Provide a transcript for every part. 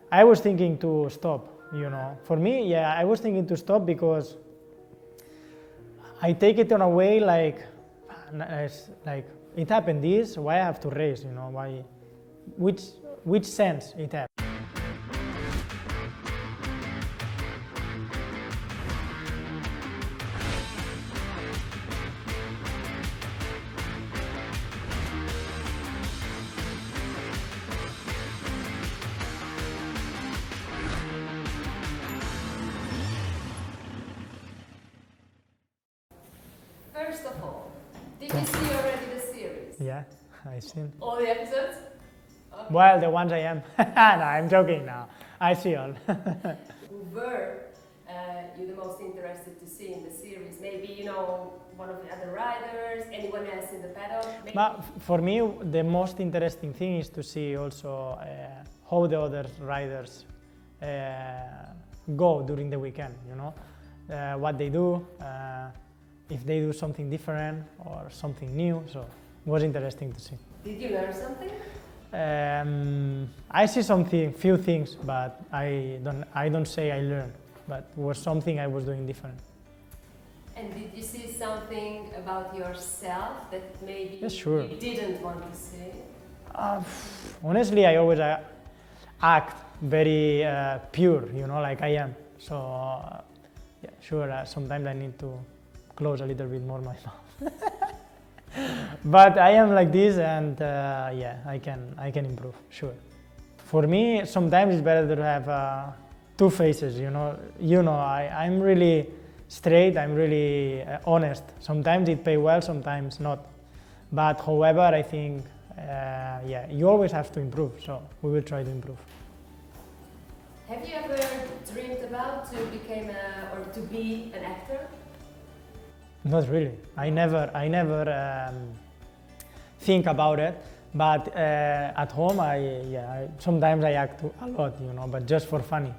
I was thinking to stop, For me, yeah, I was thinking to stop because I take it in a way like it happened this, why I have to race, why, which sense it has. First of all, did you see already the series? Yeah, I've seen. All the episodes? Okay. Well, the ones I am. No, I'm joking now. I see all. Who were you the most interested to see in the series? Maybe, one of the other riders, anyone else in the paddock? But for me, the most interesting thing is to see also how the other riders go during the weekend, what they do, if they do something different or something new, so it was interesting to see. Did you learn something? I see few things, but I don't say I learned, but it was something I was doing different. And did you see something about yourself that maybe yeah, sure. you didn't want to see? Honestly, I always act very pure, like I am. So, yeah, sure, sometimes I need to close a little bit more my mouth. But I am like this, and yeah, I can improve, sure. For me, sometimes it's better to have two faces, I'm really straight, I'm really honest. Sometimes it pays well, sometimes not. But however, I think, yeah, you always have to improve, so we will try to improve. Have you ever dreamed about to be an actor? Not really. I never think about it. But at home, sometimes I act a lot, but just for funny,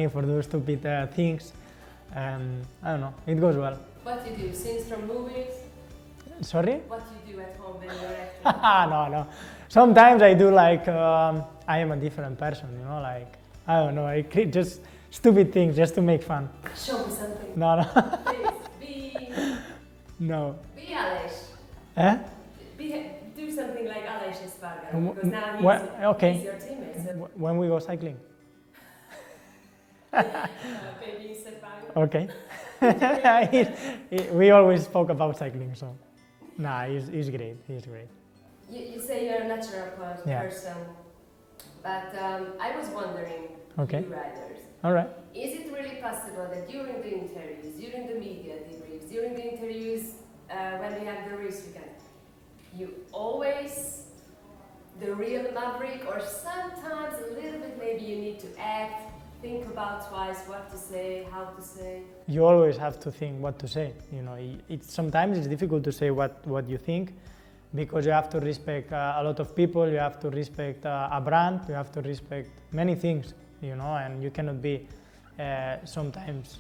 for those stupid things. I don't know. It goes well. What you do? Scenes from movies? Sorry? What you do at home when you're acting? No. Sometimes I do like I am a different person, like I don't know. I create just stupid things just to make fun. Show me something. No. Please, No. be Aleš. Eh? Do something like Aleš Espargaro, because now he's your teammate. So. When we go cycling. Maybe you said Okay. We always spoke about cycling, so. Nah, he's great. He's great. You say you're a natural person, but I was wondering, you riders. All right. Is it really possible that during the interviews, during the media debriefs, during the interviews when we have the race weekend, you always the real Maverick, or sometimes a little bit maybe you need to act, think about twice what to say, how to say? You always have to think what to say. Sometimes it's difficult to say what you think, because you have to respect a lot of people, you have to respect a brand, you have to respect many things, and you cannot be sometimes,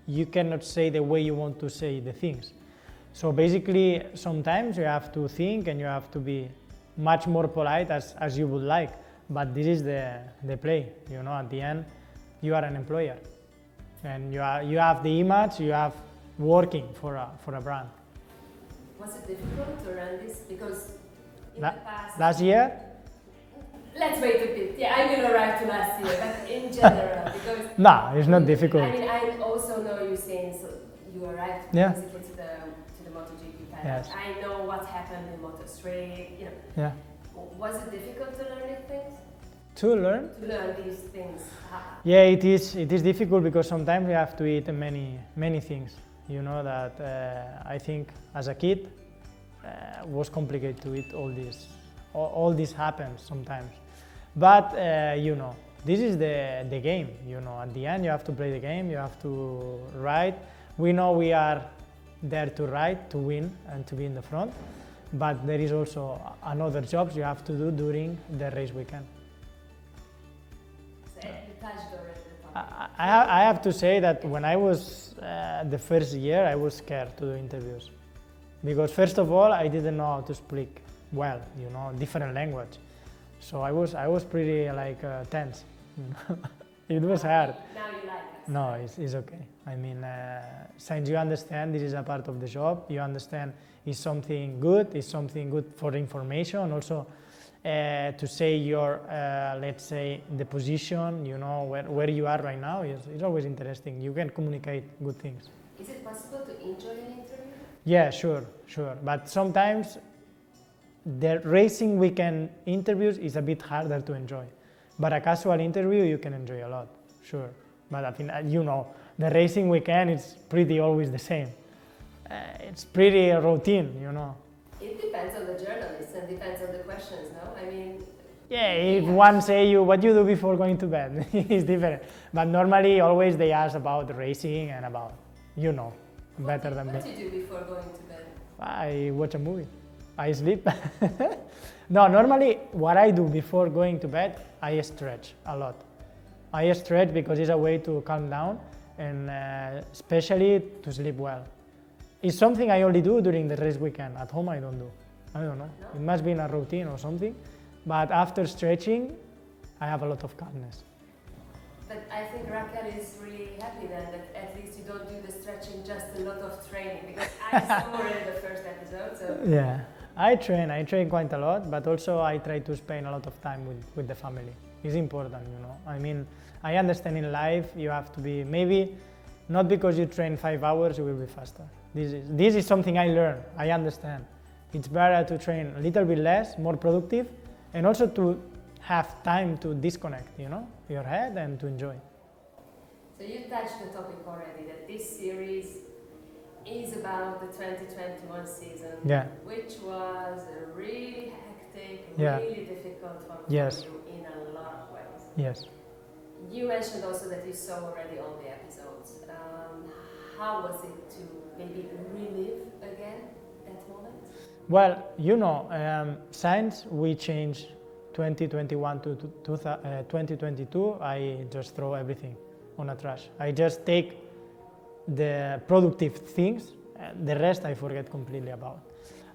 you cannot say the way you want to say the things. So basically, sometimes you have to think and you have to be much more polite as you would like, but this is the play, at the end, you are an employer. And you have the image, you have working for a brand. Was it difficult to run this? Because in the past... Last year? Let's wait a bit. Yeah, I will arrive to last year, but in general, because... No, it's not difficult. I mean, I also know you saying you arrived basically to the MotoGP paddock. Yes. I know what happened in Moto Straight, Yeah. Was it difficult to learn these things? To learn? To learn these things. Yeah, it is difficult, because sometimes you have to eat many things. That I think as a kid was complicated to eat all this happens sometimes. But this is the game. At the end you have to play the game, you have to ride. We know we are there to ride, to win, and to be in the front. But there is also another jobs you have to do during the race weekend. So you touched already the topic. I have to say that when I was the first year, I was scared to do interviews. Because first of all, I didn't know how to speak well, different language. So I was pretty like tense. It was hard. Now you like it. No, it's okay. I mean, since you understand this is a part of the job, you understand it's something good for information, also to say your, let's say, the position, you know, where you are right now, it's always interesting. You can communicate good things. Is it possible to enjoy an interview? Yeah, sure. But sometimes the racing weekend interviews is a bit harder to enjoy. But a casual interview you can enjoy a lot, sure. But I think, you know, the racing weekend is pretty always the same. It's pretty routine, you know. It depends on the journalist and depends on the questions, no? I mean... Yeah, if one say you, what you do before going to bed, it's different. But normally always they ask about racing and about, you know, better than me. What do you do before going to bed? I watch a movie. I sleep. No, normally what I do before going to bed, I stretch a lot. I stretch because it's a way to calm down and especially to sleep well. It's something I only do during the race weekend. At home I don't do. I don't know. No? It must be in a routine or something. But after stretching, I have a lot of calmness. But I think Raquel is really happy then that at least you don't do the stretching, just a lot of training, because I saw already the first episode, so... Yeah, I train quite a lot, but also I try to spend a lot of time with the family. It's important, you know. I mean, I understand in life you have to be, maybe not because you train 5 hours you will be faster. This is something I learned, I understand. It's better to train a little bit less, more productive, and also to have time to disconnect, you know, your head and to enjoy. So you touched the topic already, that this series is about the 2021 season, Yeah. which was a really hectic, Yeah. really difficult one for Yes. you in a lot of ways. Yes. You mentioned also that you saw already all the episodes. How was it to maybe relive again that moment? Well, you know, since we changed 2021 to 2022, I just throw everything on a trash. I just take the productive things, and the rest I forget completely about.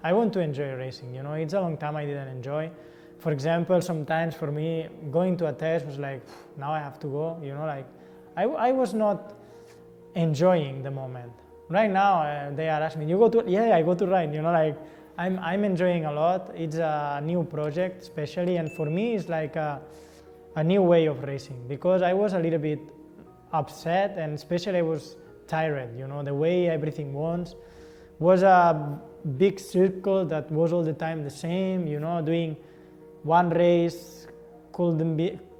I want to enjoy racing, you know, it's a long time I didn't enjoy. For example, sometimes for me, going to a test was like, now I have to go, you know, like, I was not enjoying the moment. Right now, they are asking me, you go to, yeah, I go to ride, you know, like, I'm enjoying a lot. It's a new project, especially, and for me, it's like a new way of racing, because I was a little bit upset, and especially I was tired, you know, the way everything was a big circle that was all the time the same, you know, doing one race,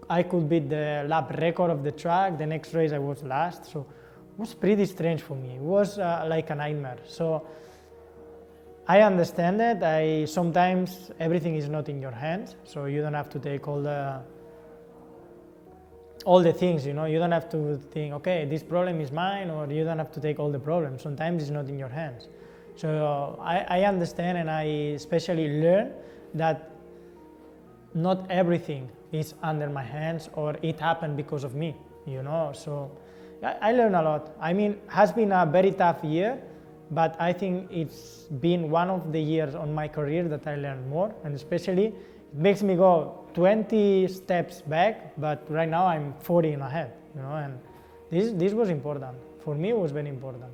I could beat the lap record of the track, the next race I was last, so it was pretty strange for me. It was like a nightmare. So I understand that. Sometimes everything is not in your hands, so you don't have to take all the things, you know. You don't have to think, okay, this problem is mine, or you don't have to take all the problems. Sometimes it's not in your hands. So I understand, and I especially learn that not everything is under my hands, or it happened because of me, you know. So I learn a lot. I mean, it has been a very tough year, but I think it's been one of the years on my career that I learned more, and especially it makes me go 20 steps back, but right now I'm 40 and ahead, you know, and this was important. For me, it was very important.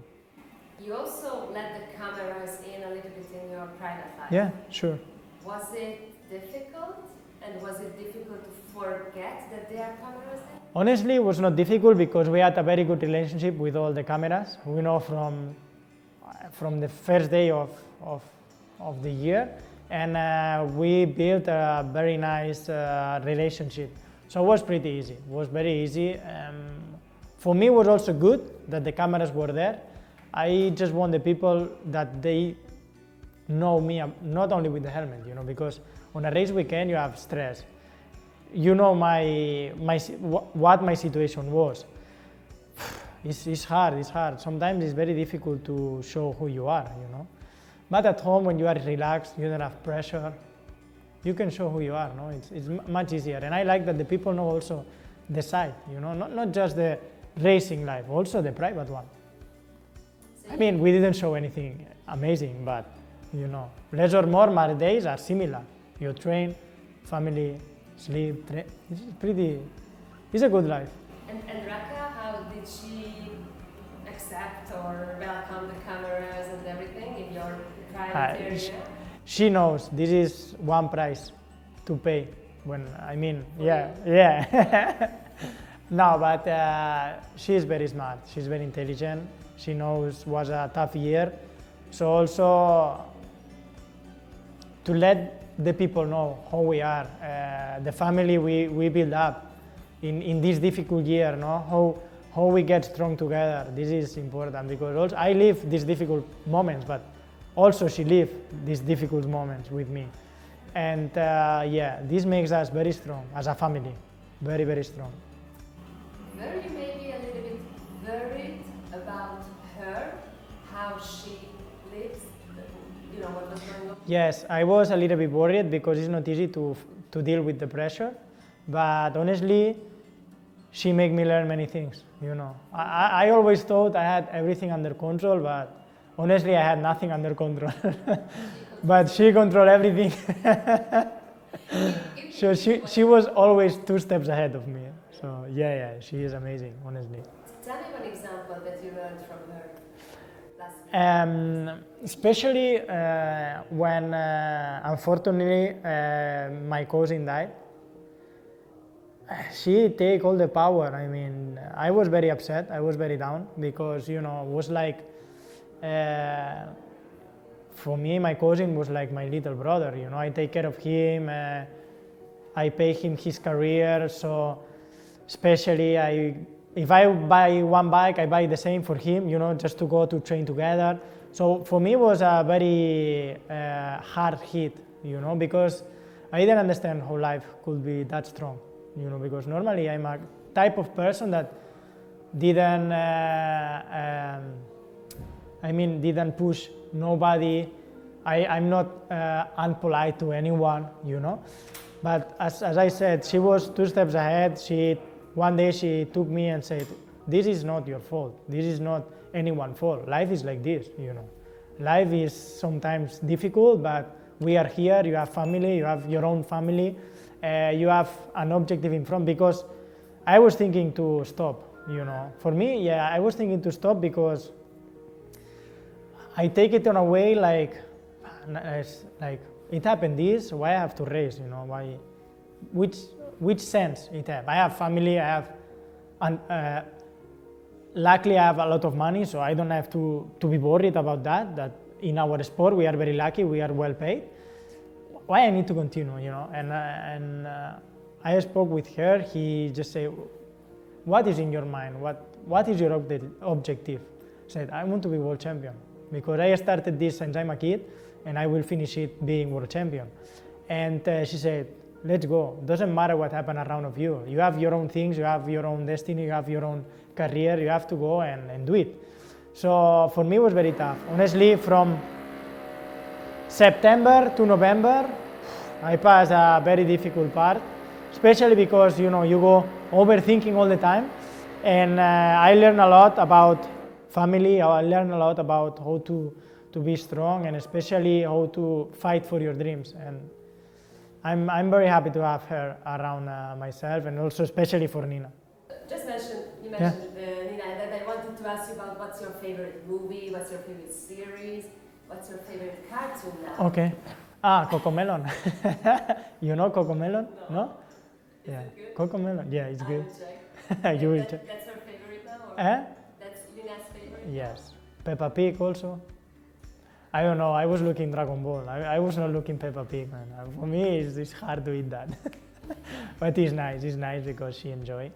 You also let the cameras in a little bit in your private life. Yeah, sure. Was it difficult? And was it difficult to forget that there are cameras there? Honestly, it was not difficult because we had a very good relationship with all the cameras. We know from the first day of the year, and we built a very nice relationship. So it was pretty easy. It was very easy. For me, it was also good that the cameras were there. I just want the people that they know me, not only with the helmet, you know, because on a race weekend you have stress. You know what my situation was. It's hard. Sometimes it's very difficult to show who you are, you know. But at home, when you are relaxed, you don't have pressure, you can show who you are, no? It's much easier. And I like that the people know also the side, you know, not just the racing life, also the private one. I mean, we didn't show anything amazing, but, you know, less or more, my days are similar. You train, family, sleep, it's a good life. And Raka, how did she accept or welcome the cameras and everything in your private area? She knows this is one price to pay. Yeah. No, but she's very smart. She's very intelligent. She knows it was a tough year. So also to let the people know how we are, the family we build up in this difficult year, no? How we get strong together. This is important because also I live these difficult moments, but also she lived these difficult moments with me. And this makes us very strong as a family, very, very strong. Were you maybe a little bit worried about her, how she lives, what was going on? Yes, I was a little bit worried because it's not easy to deal with the pressure, but honestly, she made me learn many things, I always thought I had everything under control, but honestly, I had nothing under control. But she controlled everything. So she was always 2 steps ahead of me. So yeah, she is amazing, honestly. Tell me one example that you learned from her last week. Especially when, unfortunately, my cousin died. She take all the power. I was very upset. I was very down because it was like, for me, my cousin was like my little brother. I take care of him. I pay him his career. So, especially if I buy one bike, I buy the same for him. Just to go to train together. So for me, it was a very hard hit. Because I didn't understand how life could be that strong. Because normally I'm a type of person that didn't push nobody. I'm not unpolite to anyone, But as I said, she was 2 steps ahead. One day she took me and said, "This is not your fault. This is not anyone's fault. Life is like this, Life is sometimes difficult, but we are here. You have family. You have your own family. You have an objective in front." Because I was thinking to stop, For me, I was thinking to stop because I take it in a way like it happened this, why I have to race, why, which sense it have? I have family, luckily I have a lot of money, so I don't have to be worried about that in our sport we are very lucky, we are well paid. Why I need to continue, And I spoke with her, he just said, what is in your mind? What is your objective? Said, I want to be world champion. Because I started this since I'm a kid, and I will finish it being world champion. And she said, let's go. Doesn't matter what happened around of you. You have your own things, you have your own destiny, you have your own career, you have to go and do it. So for me it was very tough. Honestly, from September to November, I passed a very difficult part, especially because you go overthinking all the time. And I learned a lot about family. I learned a lot about how to be strong, and especially how to fight for your dreams. And I'm very happy to have her around myself, and also especially for Nina. You mentioned Nina, and then I wanted to ask you about what's your favorite movie, what's your favorite series, what's your favorite cartoon now? Okay. Cocomelon. You know Cocomelon? No? Is it good? Cocomelon. Yeah, it's good. You will check. That's her favorite now? Or that's Nina's favorite? Yes. Peppa Pig also. I don't know, I was looking Dragon Ball. I was not looking Peppa Pig, man. For me, it's hard to eat that. But it's nice because she enjoys.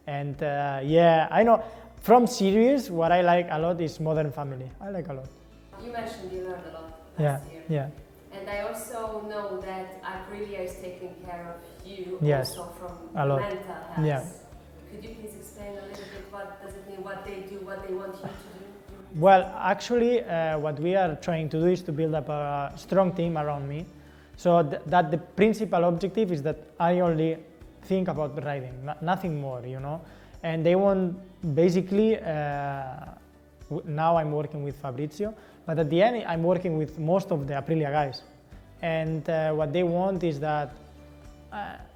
And I know, from series, what I like a lot is Modern Family. I like a lot. You mentioned you learned a lot last year. Yeah. And I also know that Aprilia is taking care of you also from a lot. Mental health. Yeah. Could you please explain a little bit what does it mean, what they do, what they want you to do? Well, actually, what we are trying to do is to build up a strong team around me. So that the principal objective is that I only think about riding, nothing more, And they want, basically, now I'm working with Fabrizio, but at the end I'm working with most of the Aprilia guys. And what they want is that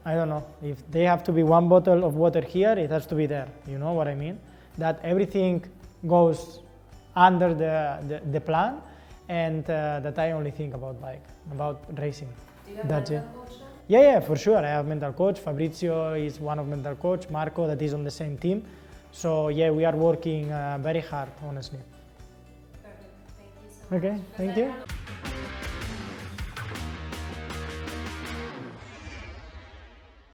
I don't know, if they have to be one bottle of water here, it has to be there, you know what I mean? That everything goes under the plan, and that I only think about bike, about racing. Do you have That's mental it. coach now? Yeah, for sure. I have mental coach. Fabrizio is one of mental coach. Marco, that is on the same team. So yeah, we are working very hard, honestly. Perfect. Thank you so much. Okay, thank you.